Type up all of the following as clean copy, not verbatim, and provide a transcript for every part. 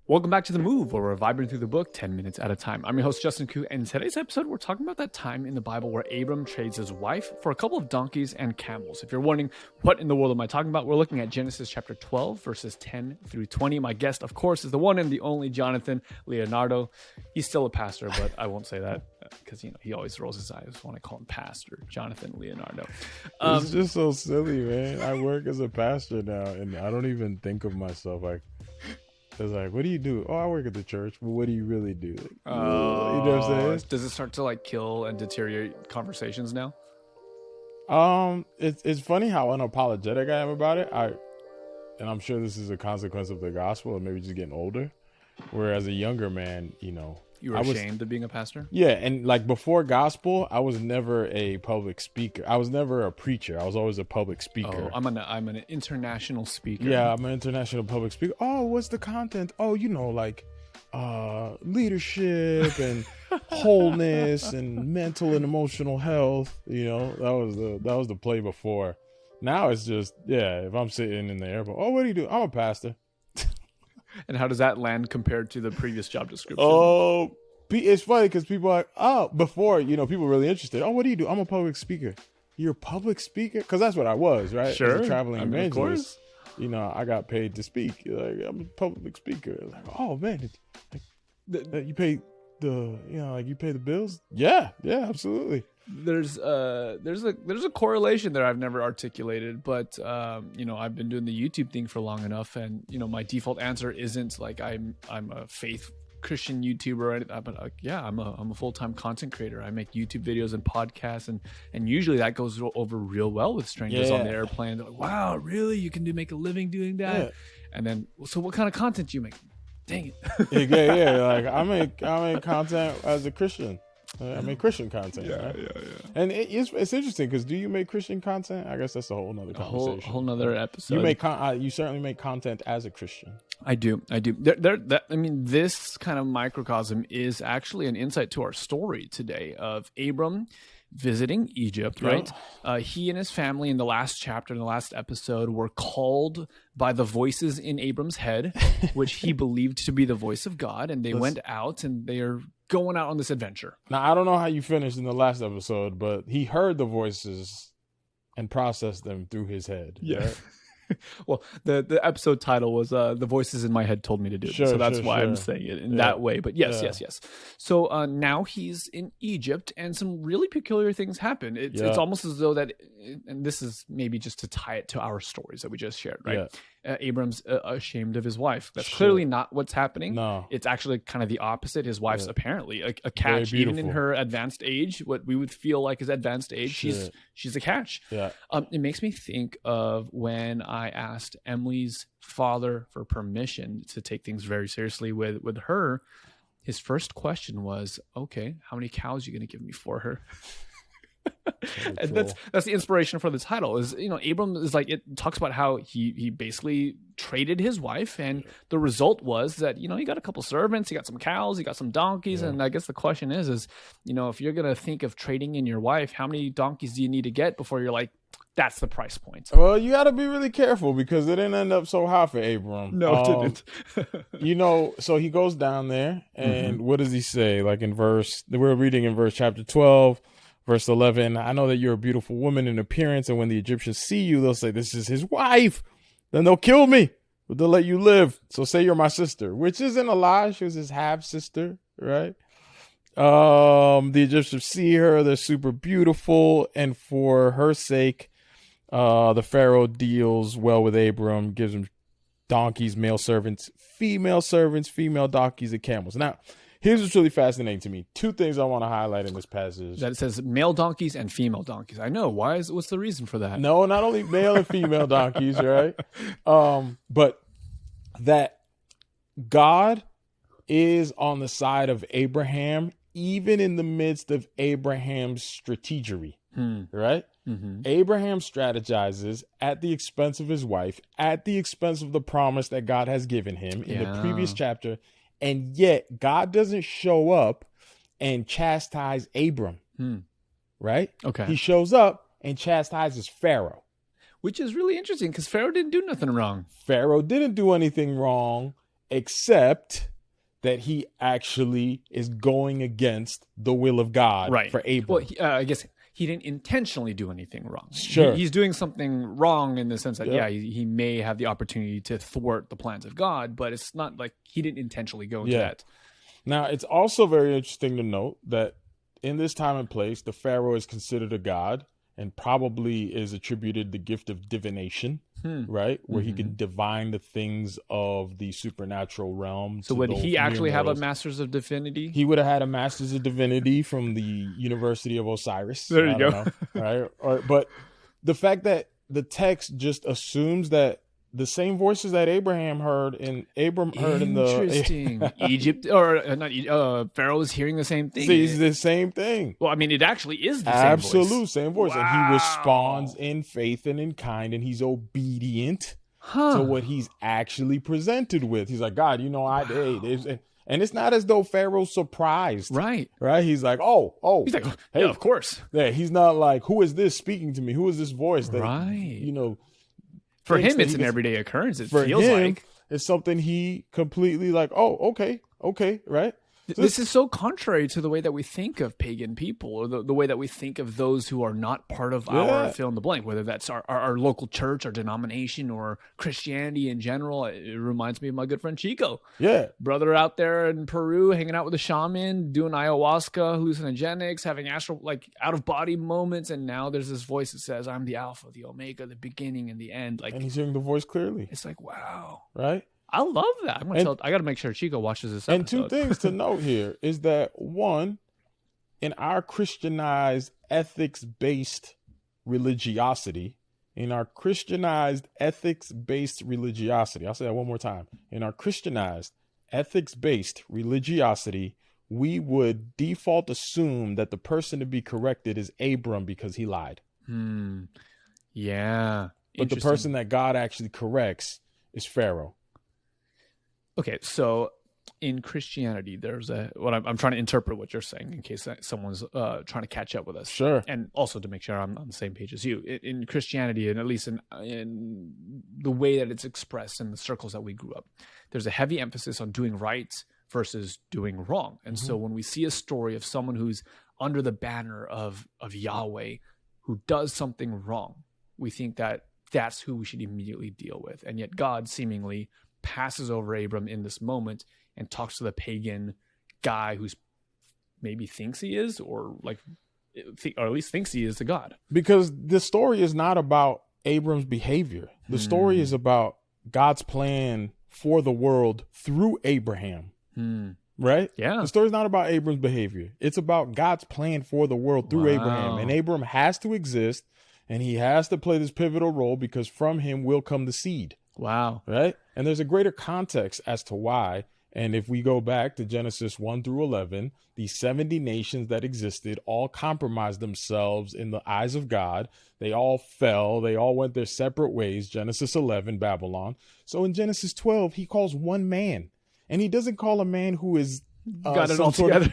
Welcome back to The Move, where we're vibing through the book 10 minutes at a time. I'm your host, Justin Khoe, and in today's episode, we're talking about that time in the Bible where Abram trades his wife for a couple of donkeys and camels. If you're wondering, what in the world am I talking about? We're looking at Genesis chapter 12, verses 10 through 20. My guest, of course, is the one and the only Jonathan Leonardo. He's still a pastor, but I won't say that because, he always rolls his eyes when I call him pastor, Jonathan Leonardo. It's just so silly, man. I work as a pastor now, and I don't even think of myself like... It's like, what do you do? Oh, I work at the church. Well, what do you really do? Like, you know what I'm saying? Does it start to kill and deteriorate conversations now? It's funny how unapologetic I am about it. And I'm sure this is a consequence of the gospel and maybe just getting older. Whereas a younger man, You were ashamed of being a pastor? Yeah, and before gospel, I was never a public speaker. I was never a preacher. I was always a public speaker. Oh, I'm an international speaker. Yeah, I'm an international public speaker. Oh, what's the content? Oh, leadership and wholeness and mental and emotional health. That was the play before. Now it's just, if I'm sitting in the airport, oh, what do you do? I'm a pastor. And how does that land compared to the previous job description? Oh, it's funny because people are like, oh, before, people were really interested. Oh, what do you do? I'm a public speaker. You're a public speaker? Because that's what I was, right? Sure. As a traveling evangelist. Of course. I got paid to speak. I'm a public speaker. Like, oh, man, you pay you pay the bills? Yeah, absolutely. There's a correlation there I've never articulated, but I've been doing the YouTube thing for long enough, and my default answer isn't like I'm a faith Christian YouTuber or anything, but I'm a full-time content creator. I make YouTube videos and podcasts, and usually that goes over real well with strangers on the airplane. They're like, wow, really? You can make a living doing that? Yeah. And then, so what kind of content do you make? Dang it. yeah. Like I make content as a Christian. I make Christian content. Yeah. And it's interesting because do you make Christian content? I guess that's a whole nother conversation. A whole nother episode. You certainly make content as a Christian. I do. This kind of microcosm is actually an insight to our story today of Abram visiting Egypt, right? He and his family in the last chapter, in the last episode, were called by the voices in Abram's head, which he believed to be the voice of God, and they went out and they are going out on this adventure. Now, I don't know how you finished in the last episode, but he heard the voices and processed them through his head. Yeah. Right? Well, the episode title was "The Voices in My Head Told Me to Do This," so that's why I'm saying it in that way. But yes. So now he's in Egypt, and some really peculiar things happen. It's almost as though that, and this is maybe just to tie it to our stories that we just shared, right? Yeah. Abram's ashamed of his wife. That's clearly not what's happening. No, it's actually kind of the opposite. His wife's apparently a catch, even in her advanced age. What we would feel like is advanced age, she's a catch. Yeah. It makes me think of when I asked Emily's father for permission to take things very seriously with her. His first question was, "Okay, how many cows are you going to give me for her?" And that's the inspiration for the title. Is Abram is it talks about how he basically traded his wife, and the result was that he got a couple servants, he got some cows, he got some donkeys, and I guess the question is if you're gonna think of trading in your wife, how many donkeys do you need to get before you're like, that's the price point? Well, you got to be really careful because it didn't end up so hot for Abram. No, it didn't. So he goes down there, and what does he say? We're reading in chapter 12. Verse 11, I know that you're a beautiful woman in appearance, and when the Egyptians see you, they'll say, this is his wife. Then they'll kill me, but they'll let you live. So say you're my sister, which isn't a lie. She was his half-sister, right? The Egyptians see her. They're super beautiful, and for her sake, the Pharaoh deals well with Abram, gives him donkeys, male servants, female donkeys, and camels. Now, here's what's really fascinating to me. Two things I want to highlight in this passage. That it says male donkeys and female donkeys. I know. What's the reason for that? No, not only male and female donkeys, right? But that God is on the side of Abraham, even in the midst of Abraham's strategery, right? Mm-hmm. Abraham strategizes at the expense of his wife, at the expense of the promise that God has given him in the previous chapter. And yet God doesn't show up and chastise Abram, right? Okay. He shows up and chastises Pharaoh. Which is really interesting because Pharaoh didn't do nothing wrong. Pharaoh didn't do anything wrong. except that he actually is going against the will of God for Abram. Well, I guess he didn't intentionally do anything wrong. Sure. He's doing something wrong in the sense that, he may have the opportunity to thwart the plans of God, but it's not like he didn't intentionally go into that. Now, it's also very interesting to note that in this time and place, the Pharaoh is considered a god and probably is attributed the gift of divination, right? Where he can divine the things of the supernatural realm. So would he actually have a master's of divinity? He would have had a master's of divinity from the University of Osiris. There you go. Right? But the fact that the text just assumes that the same voices that Abraham heard and Abram heard in the Egypt or not Pharaoh is hearing the same thing. It's the same thing. Well, I mean, it actually is the same voice. Wow. And he responds in faith and in kind, and he's obedient to what he's actually presented with. He's like, God, and it's not as though Pharaoh's surprised. Right. He's like, oh. He's like, hey, of course. Yeah, he's not like, who is this speaking to me? Who is this voice that, for him, it's an everyday occurrence. It feels like it's something he completely like, okay, right? So this is so contrary to the way that we think of pagan people, or the way that we think of those who are not part of our fill in the blank, whether that's our local church, our denomination, or Christianity in general. It reminds me of my good friend Chico. Yeah. Brother out there in Peru, hanging out with a shaman, doing ayahuasca, hallucinogenics, having out of body moments. And now there's this voice that says, I'm the Alpha, the Omega, the beginning and the end. And he's hearing the voice clearly. It's like, wow. Right? I love that. I got to make sure Chico watches this episode. And two things to note here is that, one, in our Christianized ethics-based religiosity, I'll say that one more time. In our Christianized ethics-based religiosity, we would default assume that the person to be corrected is Abram because he lied. Yeah. But the person that God actually corrects is Pharaoh. Okay, so in Christianity, there's I'm trying to interpret what you're saying in case someone's trying to catch up with us. Sure. And also to make sure I'm on the same page as you. In Christianity, and at least in the way that it's expressed in the circles that we grew up, there's a heavy emphasis on doing right versus doing wrong. And so when we see a story of someone who's under the banner of Yahweh who does something wrong, we think that that's who we should immediately deal with. And yet God seemingly passes over Abram in this moment and talks to the pagan guy who's maybe thinks he is, or at least thinks he is the God. Because the story is not about Abram's behavior. The story is about God's plan for the world through Abraham. Right? Yeah. The story is not about Abram's behavior. It's about God's plan for the world through Abraham. And Abram has to exist, and he has to play this pivotal role because from him will come the seed. Wow. Right? And there's a greater context as to why. And if we go back to Genesis 1 through 11, the 70 nations that existed all compromised themselves in the eyes of God. They all fell. They all went their separate ways. Genesis 11, Babylon. So in Genesis 12, he calls one man. And he doesn't call a man who is got it all together.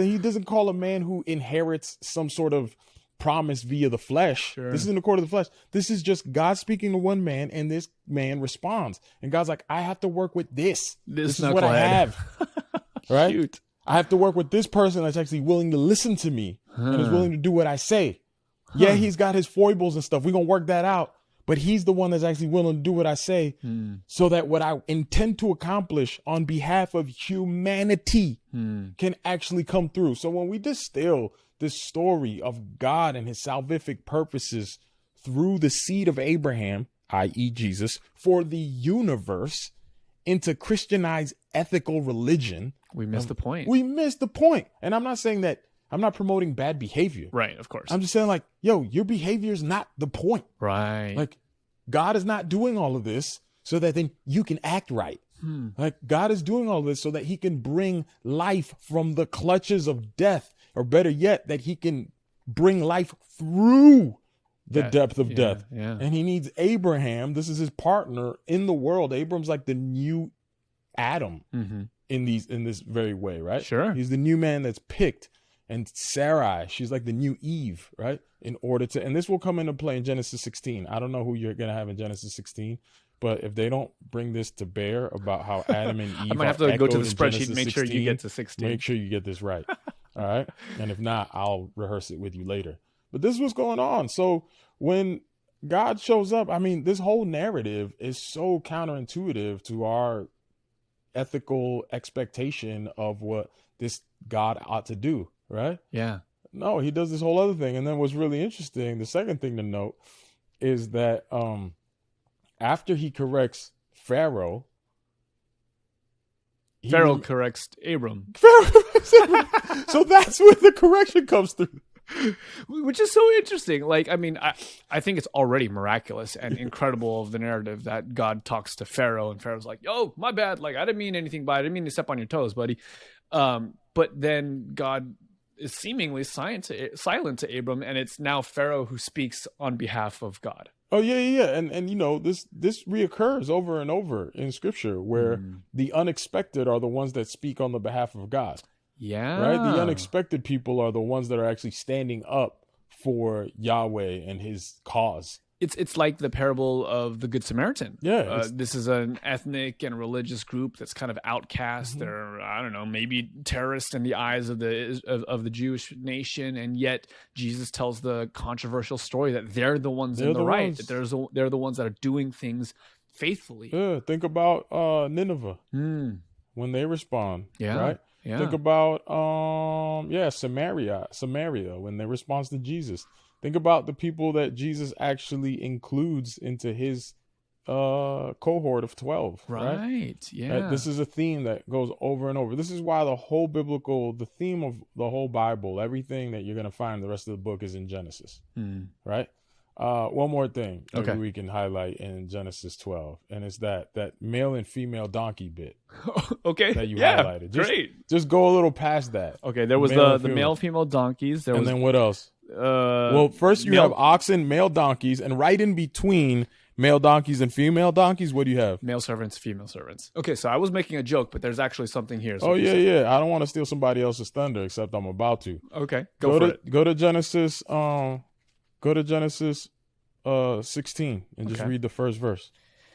He doesn't call a man who inherits some sort of promise via the flesh. Sure. This isn't according to the flesh. This is just God speaking to one man, and this man responds. And God's like, I have to work with this. This is what I have. Right? Shoot. I have to work with this person that's actually willing to listen to me and is willing to do what I say. Yeah, he's got his foibles and stuff. We're going to work that out. But he's the one that's actually willing to do what I say so that what I intend to accomplish on behalf of humanity can actually come through. So when we distill this story of God and his salvific purposes through the seed of Abraham, i.e. Jesus, for the universe into Christianized ethical religion, we missed the point. We missed the point. And I'm not saying that I'm not promoting bad behavior. Right, of course. I'm just saying, like, yo, your behavior is not the point. Right. Like, God is not doing all of this so that then you can act right. Like, God is doing all of this so that he can bring life from the clutches of death, or better yet, that he can bring life through the depth of death. Yeah. And he needs Abraham. This is his partner in the world. Abram's like the new Adam in this very way, right? Sure. He's the new man that's picked. And Sarai, she's like the new Eve, right? In order to, and this will come into play in Genesis 16. I don't know who you're going to have in Genesis 16, But if they don't bring this to bear about how Adam and Eve I might have to go to the spreadsheet and make sure you get to 16. Make sure you get this right. All right. And if not, I'll rehearse it with you later. But this is what's going on. So when God shows up, I mean, this whole narrative is so counterintuitive to our ethical expectation of what this God ought to do, right? Yeah. No, he does this whole other thing. And then what's really interesting, the second thing to note is that after he corrects Pharaoh corrects Abram. So that's where the correction comes through. Which is so interesting. Like, I mean, I think it's already miraculous and incredible of the narrative that God talks to Pharaoh and Pharaoh's like, "Oh, my bad. Like, I didn't mean anything by it. I didn't mean to step on your toes, buddy." But then God is seemingly silent to Abram, and it's now Pharaoh who speaks on behalf of God. Oh, yeah. And you know, this reoccurs over and over in scripture where the unexpected are the ones that speak on the behalf of God. Yeah. Right? The unexpected people are the ones that are actually standing up for Yahweh and his cause. It's like the parable of the Good Samaritan. Yeah. This is an ethnic and religious group that's kind of outcast. They're, I don't know, maybe terrorists in the eyes of the Jewish nation, and yet Jesus tells the controversial story that they're the ones in the right. That they're the ones that are doing things faithfully. Yeah. Think about Nineveh when they respond. Yeah. Right. Yeah. Think about Samaria when they respond to Jesus. Think about the people that Jesus actually includes into his cohort of 12. Right. Yeah. Right? This is a theme that goes over and over. This is why the theme of the whole Bible, everything that you're going to find in the rest of the book is in Genesis. Right. One more thing maybe we can highlight in Genesis 12, and it's that male and female donkey bit. Okay. That you highlighted. Just go a little past that. Okay. There was the male female donkeys. Then what else? Well, first you have oxen, male donkeys, and right in between male donkeys and female donkeys, what do you have? Male servants, female servants. Okay, so I was making a joke, but there's actually something here. So yeah. I don't want to steal somebody else's thunder, except I'm about to. Okay, go for it. Go to Genesis. Go to Genesis 16 and just read the first verse.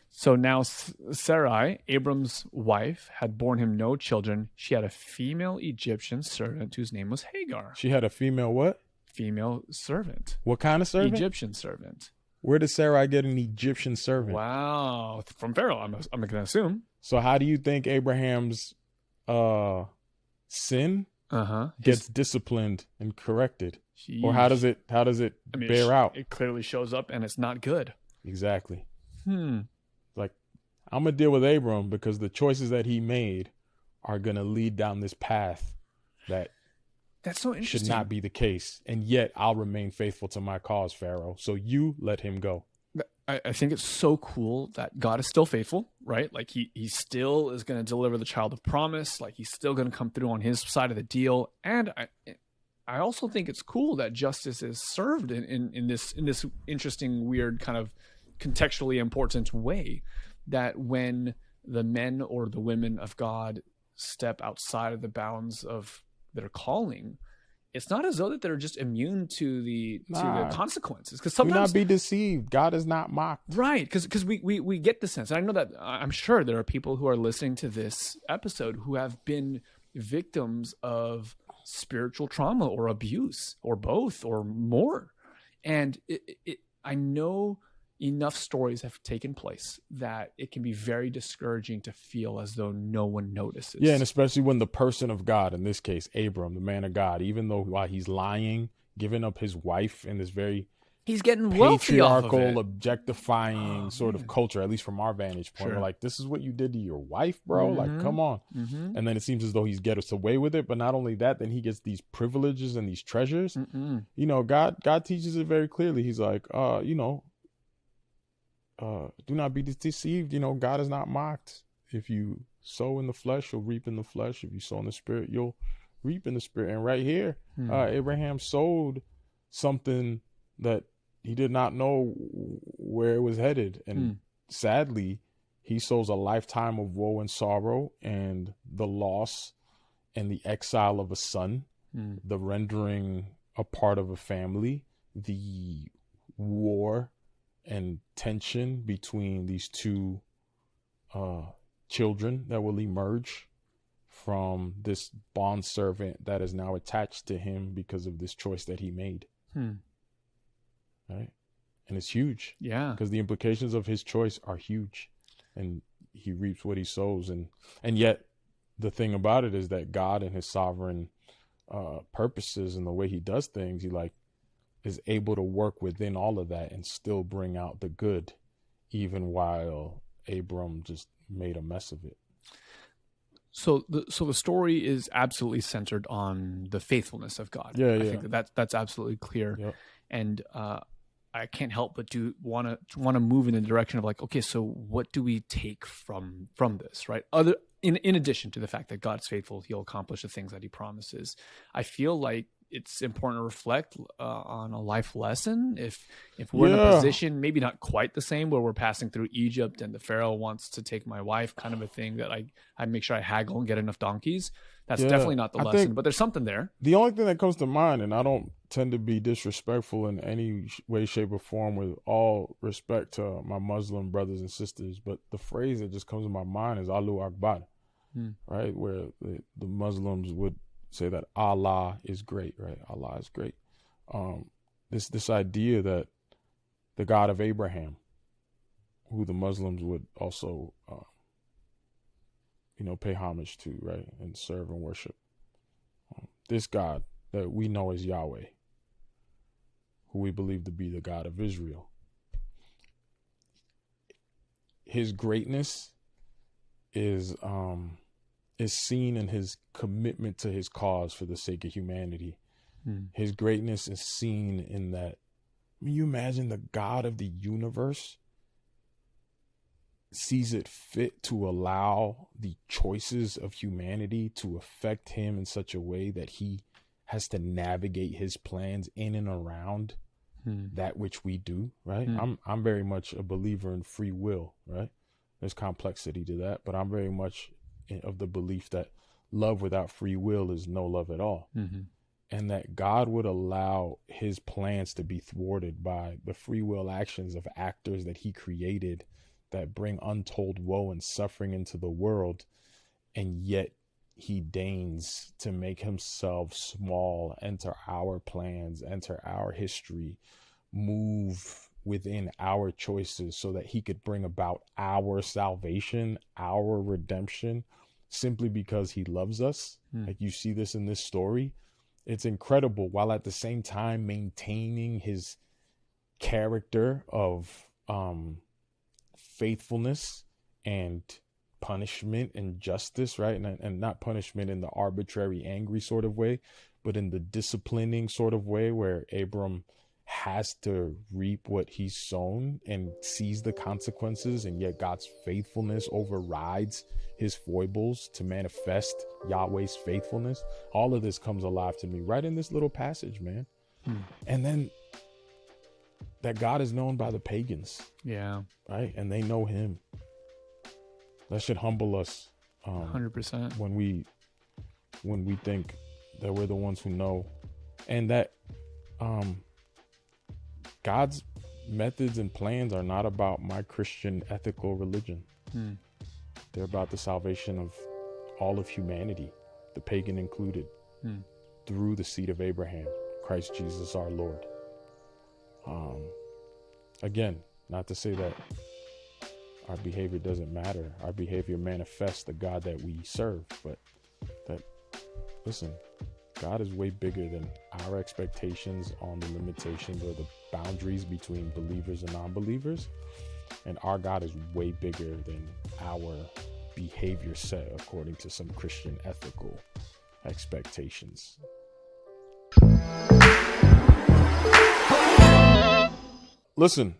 So now Sarai, Abram's wife, had borne him no children. She had a female Egyptian servant whose name was Hagar. She had a female what? Female servant. What kind of servant? Egyptian servant. Where did Sarai get an Egyptian servant? Wow. From Pharaoh, I'm going to assume. So how do you think Abraham's sin gets disciplined and corrected? Jeez. Or how does it bear out? It clearly shows up and it's not good. Exactly. Like, I'm going to deal with Abram because the choices that he made are going to lead down this path that's so interesting. Should not be the case. And yet I'll remain faithful to my cause, Pharaoh. So you let him go. I think it's so cool that God is still faithful, right? Like he still is going to deliver the child of promise. Like he's still going to come through on his side of the deal. And I also think it's cool that justice is served in this interesting, weird, kind of contextually important way, that when the men or the women of God step outside of the bounds of their calling, it's not as though that they're just immune to the consequences. Because sometimes, do not be deceived. God is not mocked. Right. Because we get the sense, and I know that I'm sure there are people who are listening to this episode who have been victims of spiritual trauma or abuse or both or more. And I know enough stories have taken place that it can be very discouraging to feel as though no one notices. Yeah, and especially when the person of God, in this case, Abram, the man of God, even though while he's lying, giving up his wife in this very he's getting patriarchal, objectifying sort of culture, at least from our vantage point. We're like, this is what you did to your wife, bro? Like, come on. And then it seems as though he's gets away with it. But not only that, then he gets these privileges and these treasures. You know, God teaches it very clearly. He's like, do not be deceived. You know, God is not mocked. If you sow in the flesh, you'll reap in the flesh. If you sow in the spirit, you'll reap in the spirit. And right here, Abraham sowed something that he did not know where it was headed. And sadly, he sows a lifetime of woe and sorrow and the loss and the exile of a son, the rendering a part of a family, the war and tension between these two children that will emerge from this bondservant that is now attached to him because of this choice that he made. Right? And it's huge. Yeah. Because the implications of his choice are huge. And he reaps what he sows. And yet the thing about it is that God and his sovereign purposes and the way he does things, he is able to work within all of that and still bring out the good, even while Abram just made a mess of it. So the story is absolutely centered on the faithfulness of God. Yeah, I think that's absolutely clear. Yep. And I can't help but want to move in the direction of okay, so what do we take from this, right? In addition to the fact that God's faithful, he'll accomplish the things that he promises. I feel like it's important to reflect on a life lesson. If we're in a position, maybe not quite the same, where we're passing through Egypt and the Pharaoh wants to take my wife, kind of a thing that I make sure I haggle and get enough donkeys. That's definitely not the lesson, but there's something there. The only thing that comes to mind, and I don't tend to be disrespectful in any way, shape, or form, with all respect to my Muslim brothers and sisters, but the phrase that just comes to my mind is Allahu Akbar, right? Where the Muslims would say that Allah is great, right? Allah is great. This idea that the God of Abraham, who the Muslims would also pay homage to, right, and serve and worship. This God that we know as Yahweh, who we believe to be the God of Israel. His greatness is seen in his commitment to his cause for the sake of humanity. His greatness is seen in that. You imagine the God of the universe sees it fit to allow the choices of humanity to affect him in such a way that he has to navigate his plans in and around that which we do, right? I'm very much a believer in free will, right? There's complexity to that, but I'm very much of the belief that love without free will is no love at all. And that God would allow his plans to be thwarted by the free will actions of actors that he created that bring untold woe and suffering into the world. And yet he deigns to make himself small, enter our plans, enter our history, move within our choices so that he could bring about our salvation, our redemption, simply because he loves us. Like you see this in this story. It's incredible, while at the same time maintaining his character of faithfulness and punishment and justice, right? And not punishment in the arbitrary, angry sort of way, but in the disciplining sort of way, where Abram has to reap what he's sown and sees the consequences, and yet God's faithfulness overrides his foibles to manifest Yahweh's faithfulness. All of this comes alive to me right in this little passage, man. And then that God is known by the pagans. Yeah. Right? And they know him. That should humble us. 100%. When we think that we're the ones who know, and that God's methods and plans are not about my Christian ethical religion. They're about the salvation of all of humanity, the pagan included, through the seed of Abraham, Christ Jesus our Lord. Again, not to say that our behavior doesn't matter. Our behavior manifests the God that we serve, but listen, God is way bigger than our expectations on the limitations or the boundaries between believers and non-believers. And our God is way bigger than our behavior set according to some Christian ethical expectations. Listen,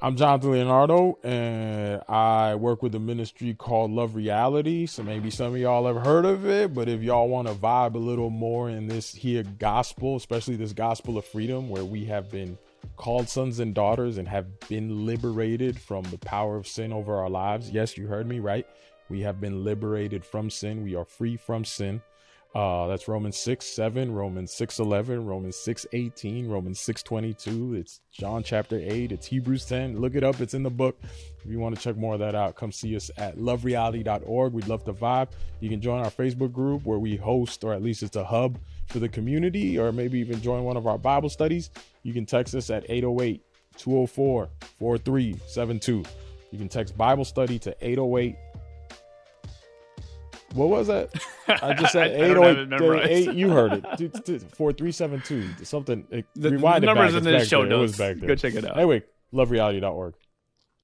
I'm Jonathan Leonardo, and I work with a ministry called LoveReality. So maybe some of y'all have heard of it, but if y'all want to vibe a little more in this here gospel, especially this gospel of freedom, where we have been called sons and daughters and have been liberated from the power of sin over our lives. Yes, you heard me right. We have been liberated from sin. We are free from sin. That's Romans 6:7, Romans 6:11, Romans 6:18, Romans 6:22. It's John chapter 8. It's Hebrews 10. Look it up. It's in the book. If you want to check more of that out, come see us at LoveReality.org. We'd love to vibe. You can join our Facebook group where we host, or at least it's a hub for the community, or maybe even join one of our Bible studies. You can text us at 808-204-4372. You can text Bible study to 808. What was that? I just said 808. You heard it. 4372. Something. The rewind it numbers back. in the show notes. notes. It was back there. Go check it out. Anyway, LoveReality.org.